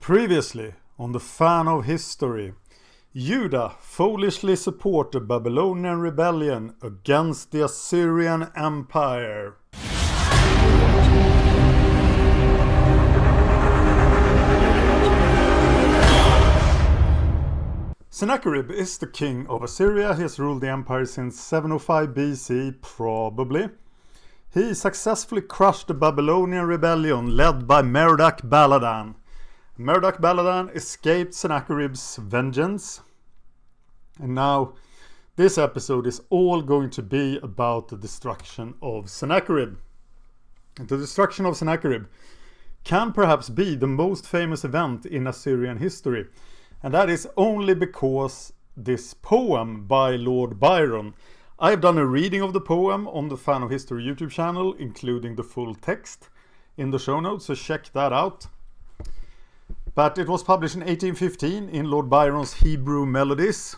Previously, on the Fan of History, Judah foolishly support the Babylonian rebellion against the Assyrian Empire. Sennacherib is the king of Assyria. He has ruled the empire since 705 BC, probably. He successfully crushed the Babylonian rebellion led by Merodach-Baladan. Merodach-Baladan escaped Sennacherib's vengeance. And now this episode is all going to be about the destruction of Sennacherib. The destruction of Sennacherib can perhaps be the most famous event in Assyrian history. And that is only because this poem by Lord Byron. I've done a reading of the poem on the Fan of History YouTube channel, including the full text in the show notes, so check that out. But it was published in 1815 in Lord Byron's Hebrew Melodies.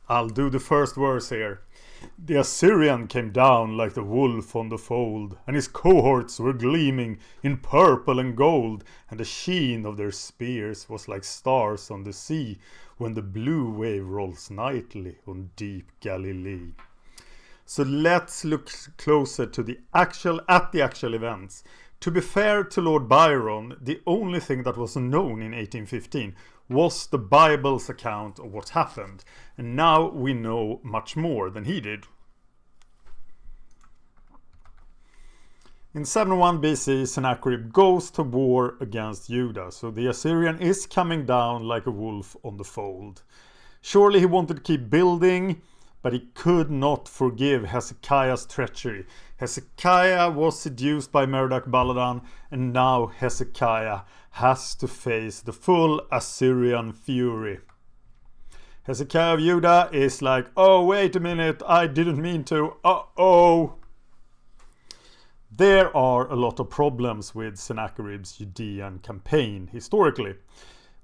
I'll do the first verse here. The Assyrian came down like the wolf on the fold, and his cohorts were gleaming in purple and gold, and the sheen of their spears was like stars on the sea, when the blue wave rolls nightly on deep Galilee. So let's look closer to the actual events. To be fair to Lord Byron, the only thing that was known in 1815 was the Bible's account of what happened, and now we know much more than he did. In 701 BC, Sennacherib goes to war against Judah, so the Assyrian is coming down like a wolf on the fold. Surely he wanted to keep building, but he could not forgive Hezekiah's treachery. Hezekiah was seduced by Merodach-Baladan, and now Hezekiah has to face the full Assyrian fury. Hezekiah of Judah is like, oh wait a minute, I didn't mean to, There are a lot of problems with Sennacherib's Judean campaign historically.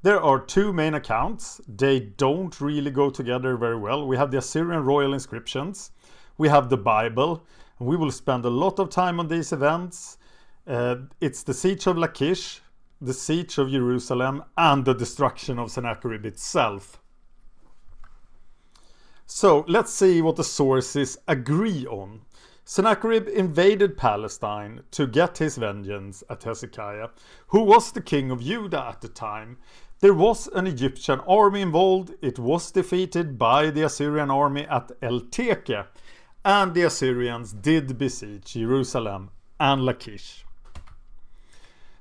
There are two main accounts. They don't really go together very well. We have the Assyrian royal inscriptions. We have the Bible. And we will spend a lot of time on these events. It's the siege of Lachish, the siege of Jerusalem, and the destruction of Sennacherib itself. So let's see what the sources agree on. Sennacherib invaded Palestine to get his vengeance at Hezekiah, who was the king of Judah at the time. There was an Egyptian army involved. It was defeated by the Assyrian army at El-Teke, and the Assyrians did besiege Jerusalem and Lachish.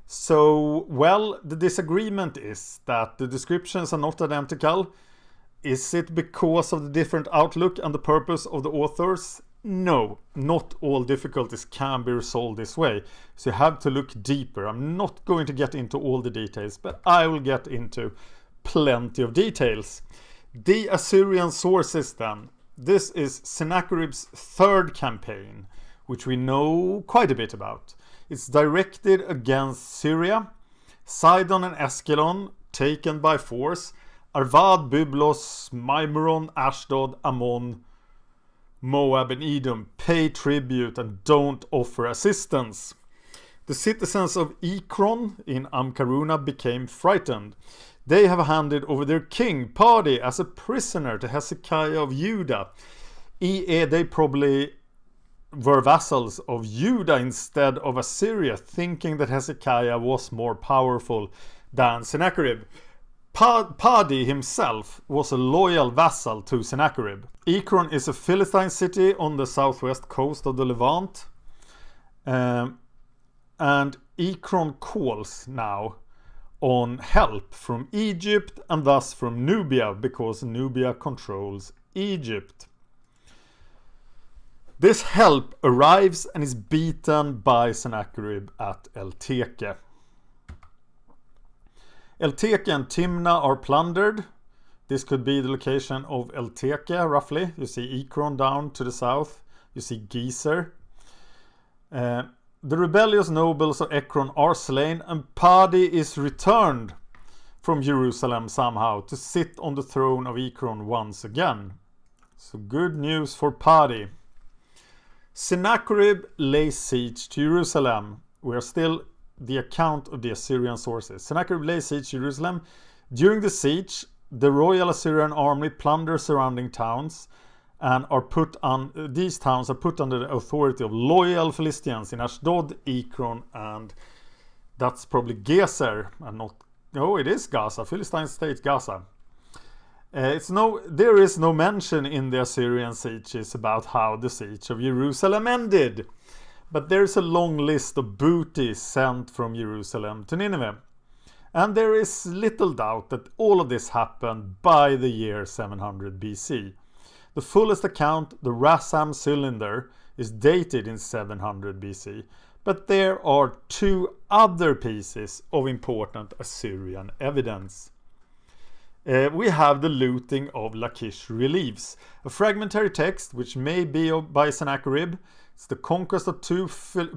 So, well, the disagreement is that the descriptions are not identical. Is it because of the different outlook and the purpose of the authors? No, not all difficulties can be resolved this way, so you have to look deeper. I'm not going to get into all the details, but I will get into plenty of details. The Assyrian sources then. This is Sennacherib's third campaign, which we know quite a bit about. It's directed against Syria, Sidon and Askelon, taken by force, Arvad, Byblos, Maimeron, Ashdod, Ammon, Moab and Edom pay tribute and don't offer assistance. The citizens of Ekron in Amkaruna became frightened. They have handed over their king, Padi, as a prisoner to Hezekiah of Judah. They probably were vassals of Judah instead of Assyria, thinking that Hezekiah was more powerful than Sennacherib. Padi himself was a loyal vassal to Sennacherib. Ekron is a Philistine city on the southwest coast of the Levant. And Ekron calls now on help from Egypt and thus from Nubia, because Nubia controls Egypt. This help arrives and is beaten by Sennacherib at El-Teke. El-Teke and Timnah are plundered. This could be the location of El-Teke, roughly. You see Ekron down to the south. You see Gezer. The rebellious nobles of Ekron are slain, and Padi is returned from Jerusalem somehow to sit on the throne of Ekron once again. So good news for Padi. Sennacherib lays siege to Jerusalem. We are still the account of the Assyrian sources. Sennacherib lays siege to Jerusalem. During the siege, the royal Assyrian army plunders surrounding towns and these towns are put under the authority of loyal Philistines in Ashdod, Ekron, and that's probably Gezer, and not... No, it is Gaza, Philistine state Gaza. There is no mention in the Assyrian sieges about how the siege of Jerusalem ended, but there's a long list of booty sent from Jerusalem to Nineveh. And there is little doubt that all of this happened by the year 700 BC. The fullest account, the Rassam cylinder, is dated in 700 BC, but there are two other pieces of important Assyrian evidence. We have the looting of Lachish reliefs, a fragmentary text which may be by Sennacherib. It's the conquest of two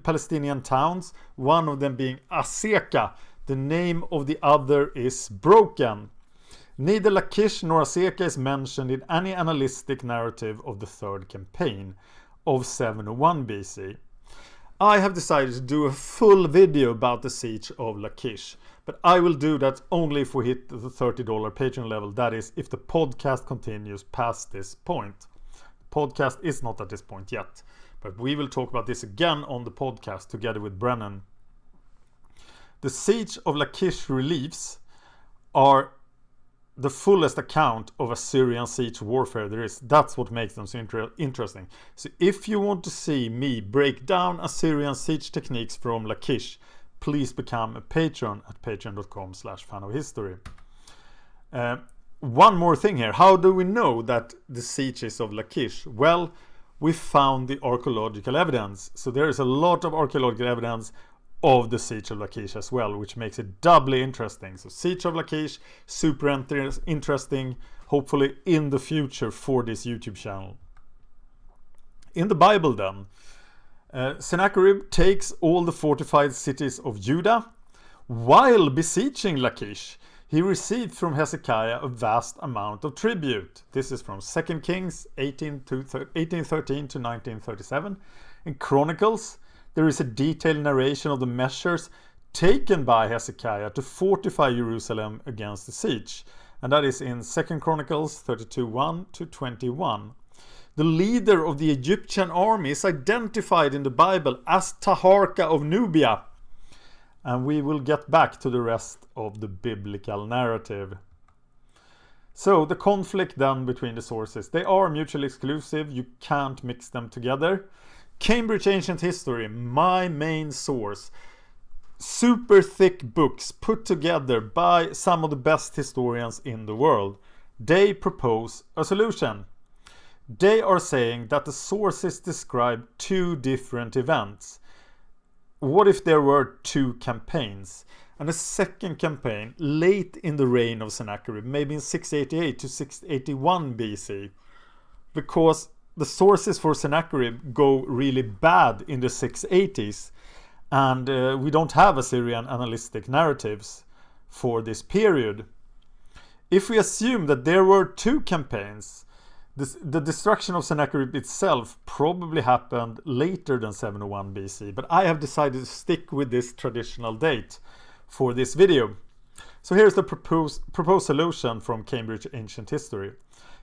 Palestinian towns, one of them being Azekah. The name of the other is broken. Neither Lachish nor Azekah is mentioned in any annalistic narrative of the third campaign of 701 BC. I have decided to do a full video about the siege of Lachish, but I will do that only if we hit the $30 Patreon level, that is, if the podcast continues past this point. The podcast is not at this point yet, but we will talk about this again on the podcast together with Brennan. The siege of Lachish reliefs are the fullest account of Assyrian siege warfare there is. That's what makes them so interesting. So if you want to see me break down Assyrian siege techniques from Lachish, please become a patron at patreon.com/fanofhistory. One more thing here. How do we know that the sieges of Lachish? Well, we found the archaeological evidence. So there is a lot of archaeological evidence of the siege of Lachish as well, which makes it doubly interesting. So siege of Lachish, super interesting, hopefully in the future for this YouTube channel. In the Bible then, Sennacherib takes all the fortified cities of Judah. While besieging Lachish, he received from Hezekiah a vast amount of tribute. This is from 2 Kings 1813 to 1937. In Chronicles, there is a detailed narration of the measures taken by Hezekiah to fortify Jerusalem against the siege. And that is in 2 Chronicles 32:1 to 21. The leader of the Egyptian army is identified in the Bible as Taharka of Nubia. And we will get back to the rest of the biblical narrative. So the conflict then between the sources, they are mutually exclusive. You can't mix them together. Cambridge Ancient History, my main source. Super thick books put together by some of the best historians in the world. They propose a solution. They are saying that the sources describe two different events. What if there were two campaigns? And a second campaign late in the reign of Sennacherib, maybe in 688 to 681 BC. Because the sources for Sennacherib go really bad in the 680s, and we don't have Assyrian annalistic narratives for this period. If we assume that there were two campaigns, the destruction of Sennacherib itself probably happened later than 701 BC, but I have decided to stick with this traditional date for this video. So here's the proposed solution from Cambridge Ancient History.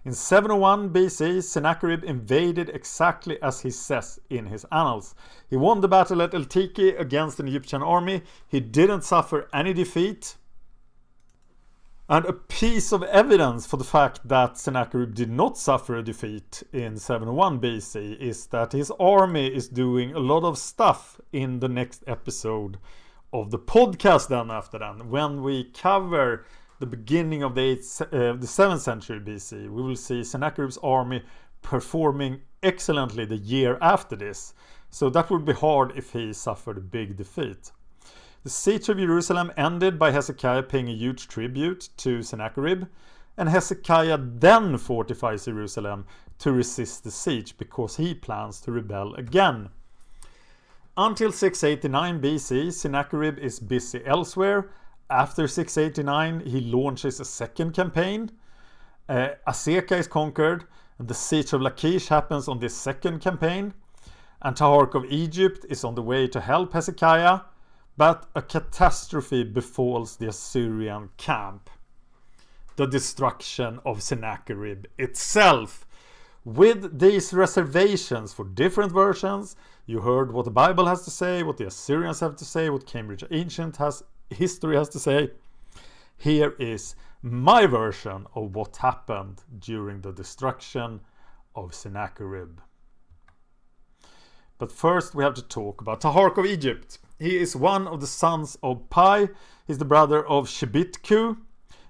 In 701 BC, Sennacherib invaded exactly as he says in his annals. He won the battle at El-Tiki against an Egyptian army. He didn't suffer any defeat. And a piece of evidence for the fact that Sennacherib did not suffer a defeat in 701 BC is that his army is doing a lot of stuff in the next episode of the podcast then after that, when we cover the beginning of the 7th century BC. We will see Sennacherib's army performing excellently the year after this. So that would be hard if he suffered a big defeat. The siege of Jerusalem ended by Hezekiah paying a huge tribute to Sennacherib, and Hezekiah then fortifies Jerusalem to resist the siege because he plans to rebel again. Until 689 BC, Sennacherib is busy elsewhere. After 689, he launches a second campaign. Azekah is conquered, and the siege of Lachish happens on this second campaign. And Taharka of Egypt is on the way to help Hezekiah. But a catastrophe befalls the Assyrian camp. The destruction of Sennacherib itself. With these reservations for different versions, you heard what the Bible has to say, what the Assyrians have to say, what Cambridge Ancient history has to say. Here is my version of what happened during the destruction of Sennacherib. But first we have to talk about Tahark of Egypt. He is one of the sons of Pai. He's the brother of Shebitku.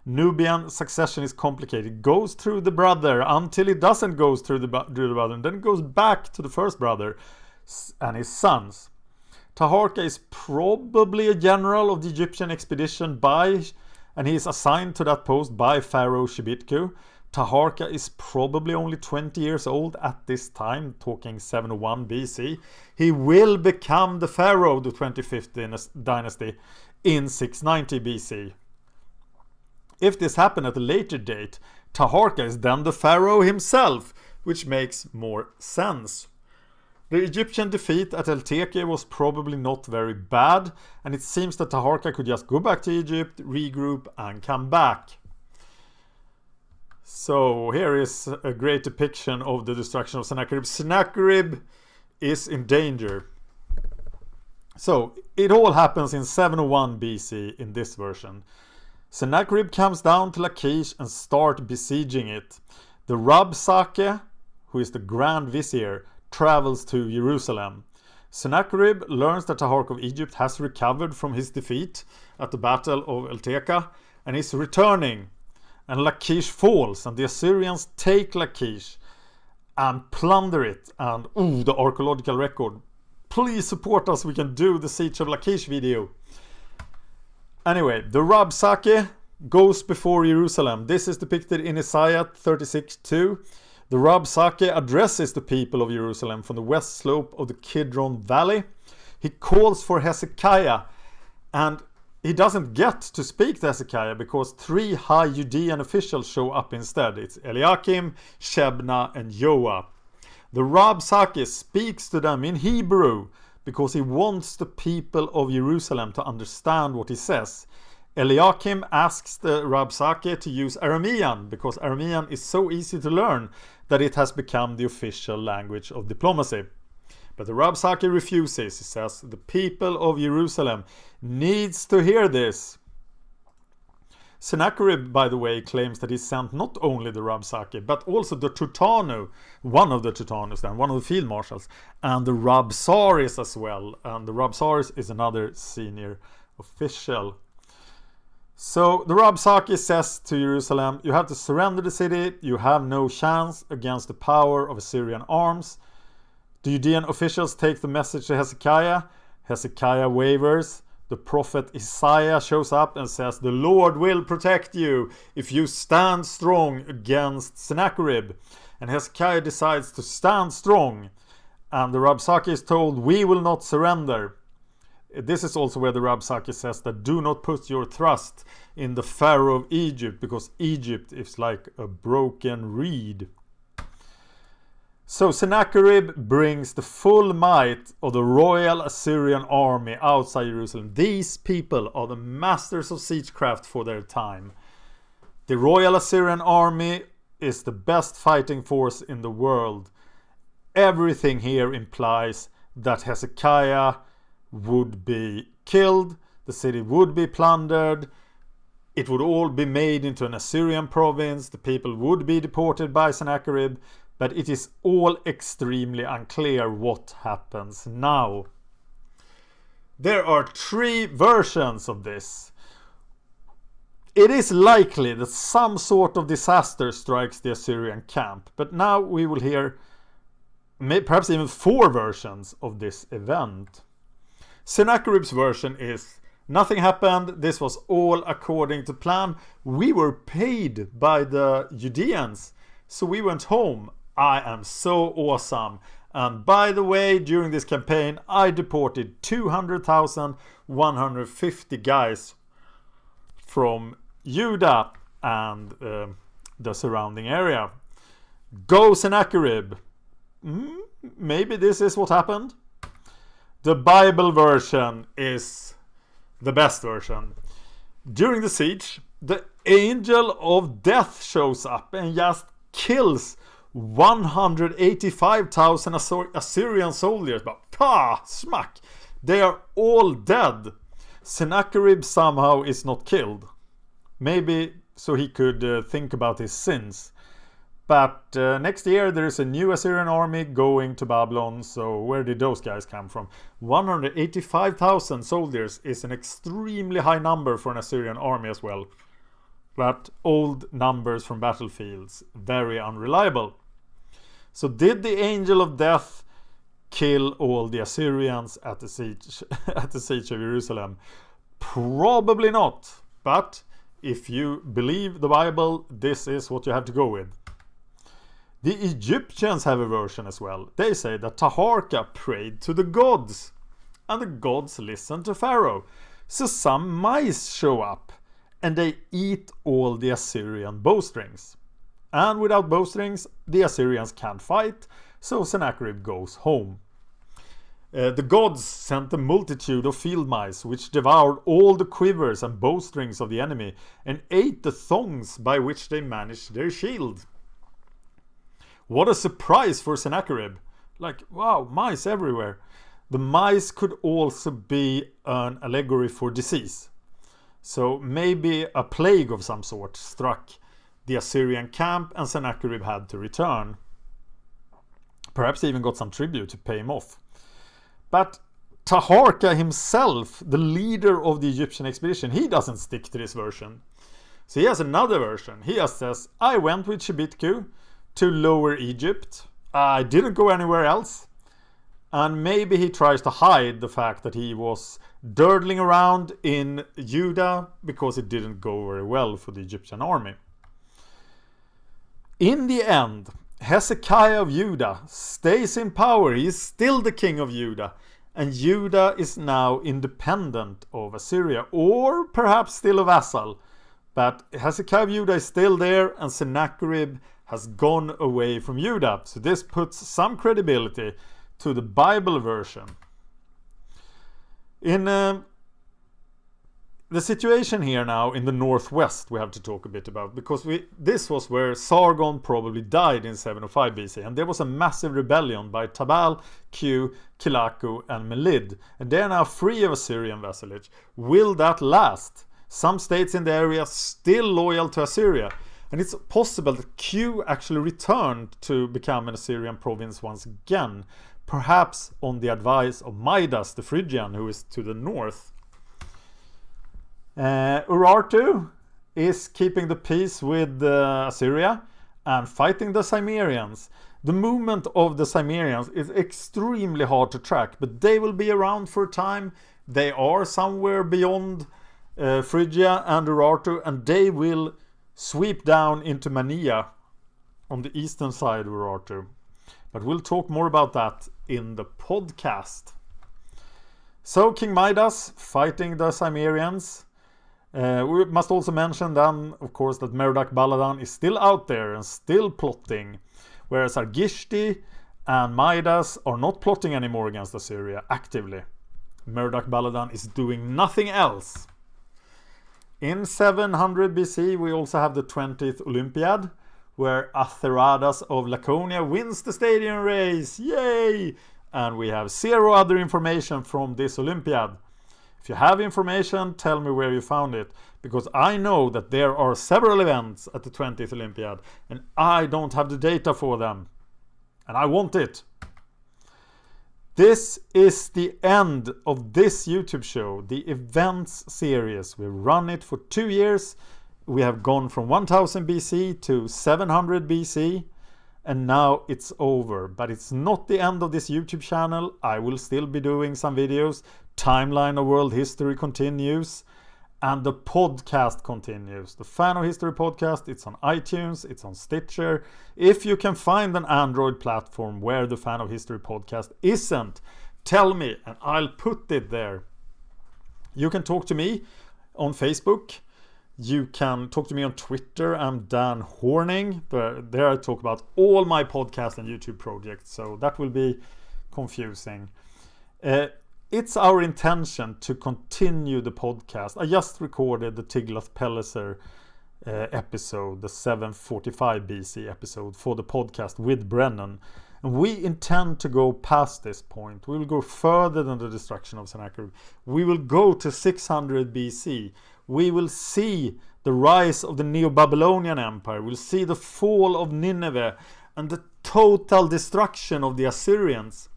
Nubian succession is complicated. Goes through the brother until it doesn't go through the brother, and then it goes back to the first brother and his sons. Taharka is probably a general of the Egyptian expedition and he is assigned to that post by Pharaoh Shebitku. Taharka is probably only 20 years old at this time, talking 701 BC. He will become the Pharaoh of the 25th dynasty in 690 BC. If this happened at a later date, Taharka is then the Pharaoh himself, which makes more sense. The Egyptian defeat at El Teke was probably not very bad, and it seems that Taharka could just go back to Egypt, regroup, and come back. So here is a great depiction of the destruction of Sennacherib. Sennacherib is in danger. So it all happens in 701 BC in this version. Sennacherib comes down to Lachish and starts besieging it. The Rabsakeh, who is the Grand Vizier, travels to Jerusalem. Sennacherib learns that Tahark of Egypt has recovered from his defeat at the Battle of El Teke and is returning. And Lachish falls, and the Assyrians take Lachish and plunder it. And the archaeological record. Please support us, we can do the Siege of Lachish video. Anyway, the Rabsakeh goes before Jerusalem. This is depicted in Isaiah 36:2. The Rabsakeh addresses the people of Jerusalem from the west slope of the Kidron Valley. He calls for Hezekiah, and he doesn't get to speak to Hezekiah because 3 high Judean officials show up instead. It's Eliakim, Shebna, and Joah. The Rabsakeh speaks to them in Hebrew because he wants the people of Jerusalem to understand what he says. Eliakim asks the Rabsakeh to use Aramean because Aramean is so easy to learn that it has become the official language of diplomacy. But the Rabsakeh refuses. He says the people of Jerusalem needs to hear this. Sennacherib, by the way, claims that he sent not only the Rabsakeh but also the Tutanu, one of the Tutanus then, one of the field marshals, and the Rabsaris as well. And the Rabsaris is another senior official. So the Rabsakeh says to Jerusalem, you have to surrender the city, you have no chance against the power of Assyrian arms. The Judean officials take the message to Hezekiah. Hezekiah wavers. The prophet Isaiah shows up and says, the Lord will protect you if you stand strong against Sennacherib. And Hezekiah decides to stand strong. And the Rabsakeh is told, we will not surrender. This is also where the Rabsakeh says that do not put your trust in the Pharaoh of Egypt, because Egypt is like a broken reed. So Sennacherib brings the full might of the royal Assyrian army outside Jerusalem. These people are the masters of siegecraft for their time. The royal Assyrian army is the best fighting force in the world. Everything here implies that Hezekiah would be killed, the city would be plundered, it would all be made into an Assyrian province, the people would be deported by Sennacherib, but it is all extremely unclear what happens now. There are 3 versions of this. It is likely that some sort of disaster strikes the Assyrian camp, but now we will hear perhaps even 4 versions of this event. Sennacherib's version is, nothing happened, this was all according to plan, we were paid by the Judeans, so we went home. I am so awesome. And by the way, during this campaign, I deported 200,150 guys from Judah and the surrounding area. Go Sennacherib. Maybe this is what happened. The Bible version is the best version. During the siege, the angel of death shows up and just kills 185,000 Assyrian soldiers. But smack! They are all dead. Sennacherib somehow is not killed. Maybe so he could think about his sins. But next year there is a new Assyrian army going to Babylon, so where did those guys come from? 185,000 soldiers is an extremely high number for an Assyrian army as well. But old numbers from battlefields, very unreliable. So did the angel of death kill all the Assyrians at the siege of Jerusalem? Probably not. But if you believe the Bible, this is what you have to go with. The Egyptians have a version as well. They say that Taharka prayed to the gods, and the gods listened to Pharaoh. So some mice show up, and they eat all the Assyrian bowstrings. And without bowstrings, the Assyrians can't fight, so Sennacherib goes home. The gods sent a multitude of field mice, which devoured all the quivers and bowstrings of the enemy, and ate the thongs by which they managed their shield. What a surprise for Sennacherib. Like, wow, mice everywhere. The mice could also be an allegory for disease. So maybe a plague of some sort struck the Assyrian camp and Sennacherib had to return. Perhaps he even got some tribute to pay him off. But Taharka himself, the leader of the Egyptian expedition, he doesn't stick to this version. So he has another version. He just says, I went with Shebitku to Lower Egypt. I didn't go anywhere else. And maybe he tries to hide the fact that he was durdling around in Judah because it didn't go very well for the Egyptian army. In the end, Hezekiah of Judah stays in power. He is still the king of Judah. And Judah is now independent of Assyria, or perhaps still a vassal. But Hezekiah of Judah is still there, and Sennacherib has gone away from Judah. So this puts some credibility to the Bible version. In the situation here now in the northwest we have to talk a bit about, because this was where Sargon probably died in 705 BC, and there was a massive rebellion by Tabal, Q, Kilaku and Melid, and they are now free of Assyrian vassalage. Will that last? Some states in the area still loyal to Assyria, and it's possible that Q actually returned to become an Assyrian province once again, perhaps on the advice of Midas the Phrygian, who is to the north. Urartu is keeping the peace with Assyria and fighting the Cimmerians. The movement of the Cimmerians is extremely hard to track, but they will be around for a time. They are somewhere beyond Phrygia and Urartu, and they will sweep down into Mania on the eastern side of Urartu. But we'll talk more about that in the podcast. So King Midas fighting the Cimmerians. We must also mention then, of course, that Merodach Baladan is still out there and still plotting, whereas Argishti and Midas are not plotting anymore against Assyria actively. Merodach Baladan is doing nothing else. In 700 BC we also have the 20th Olympiad, where Atheradas of Laconia wins the stadium race. Yay! And we have zero other information from this Olympiad. If you have information, tell me where you found it, because I know that there are several events at the 20th Olympiad and I don't have the data for them, and I want it. This is the end of this YouTube show, the events series. We run it for 2 years. We have gone from 1000 BC to 700 BC, and now it's over. But it's not the end of this YouTube channel. I will still be doing some videos. Timeline of world history continues, and the podcast continues. The Fan of History podcast, it's on iTunes, it's on Stitcher. If you can find an Android platform where the Fan of History podcast isn't, tell me and I'll put it there. You can talk to me on Facebook. You can talk to me on Twitter. I'm Dan Horning. But there I talk about all my podcast and YouTube projects, so that will be confusing. it's our intention to continue the podcast. I just recorded the Tiglath-Pileser episode, the 745 BC episode for the podcast with Brennan. And we intend to go past this point. We will go further than the destruction of Sennacherib. We will go to 600 BC. We will see the rise of the Neo-Babylonian Empire. We'll see the fall of Nineveh and the total destruction of the Assyrians.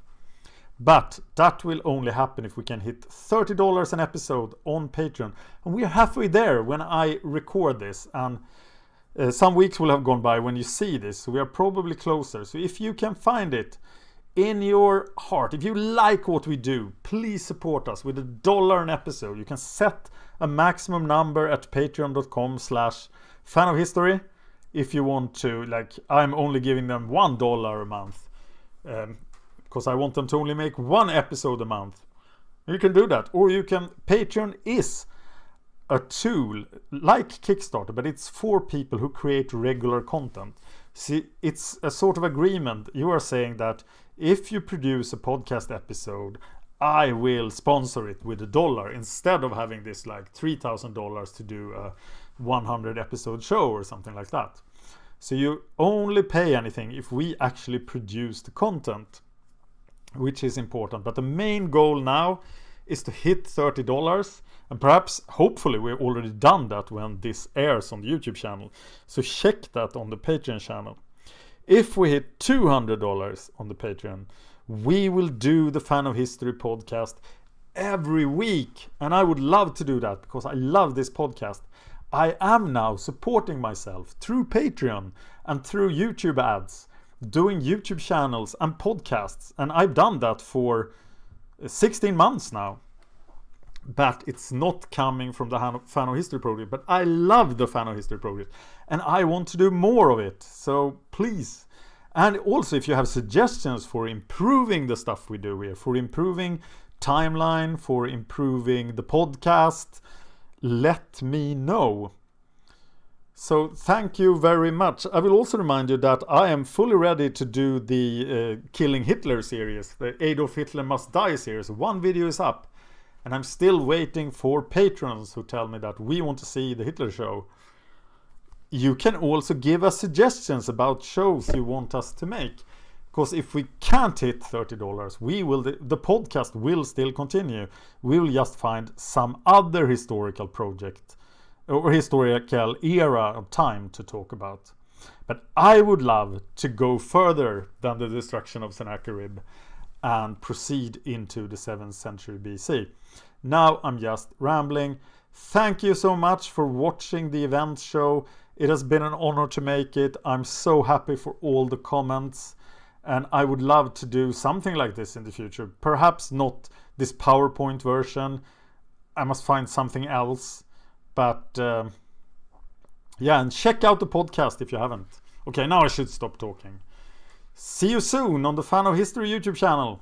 But that will only happen if we can hit $30 an episode on Patreon. And we are halfway there when I record this. And some weeks will have gone by when you see this. So we are probably closer. So if you can find it in your heart, if you like what we do, please support us with $1 an episode. You can set a maximum number at patreon.com/fanofhistory. If you want to, like, I'm only giving them $1 a month. Because I want them to only make one episode a month. You can do that. Or you can... Patreon is a tool like Kickstarter, but it's for people who create regular content. See, it's a sort of agreement. You are saying that if you produce a podcast episode, I will sponsor it with $1 instead of having this like $3,000 to do a 100 episode show or something like that. So you only pay anything if we actually produce the content, which is important. But the main goal now is to hit $30, and perhaps hopefully we've already done that when this airs on the YouTube channel. So check that on the Patreon channel. If we hit $200 on the Patreon, we will do the Fan of History podcast every week, and I would love to do that because I love this podcast. I am now supporting myself through Patreon and through YouTube ads, doing YouTube channels and podcasts, and I've done that for 16 months now. But it's not coming from the Fan of History project, but I love the Fan of History project and I want to do more of it. So please. And also, if you have suggestions for improving the stuff we do here, for improving timeline, for improving the podcast, let me know. So thank you very much. I will also remind you that I am fully ready to do the Killing Hitler series, the Adolf Hitler Must Die series. One video is up, and I'm still waiting for patrons who tell me that we want to see the Hitler show. You can also give us suggestions about shows you want us to make. Because if we can't hit $30, the podcast will still continue. We will just find some other historical project or historical era of time to talk about. But I would love to go further than the destruction of Sennacherib and proceed into the 7th century BC. Now I'm just rambling. Thank you so much for watching the event show. It has been an honor to make it. I'm so happy for all the comments. And I would love to do something like this in the future. Perhaps not this PowerPoint version. I must find something else. But yeah, and check out the podcast if you haven't. Okay, now I should stop talking. See you soon on the Fan of History YouTube channel.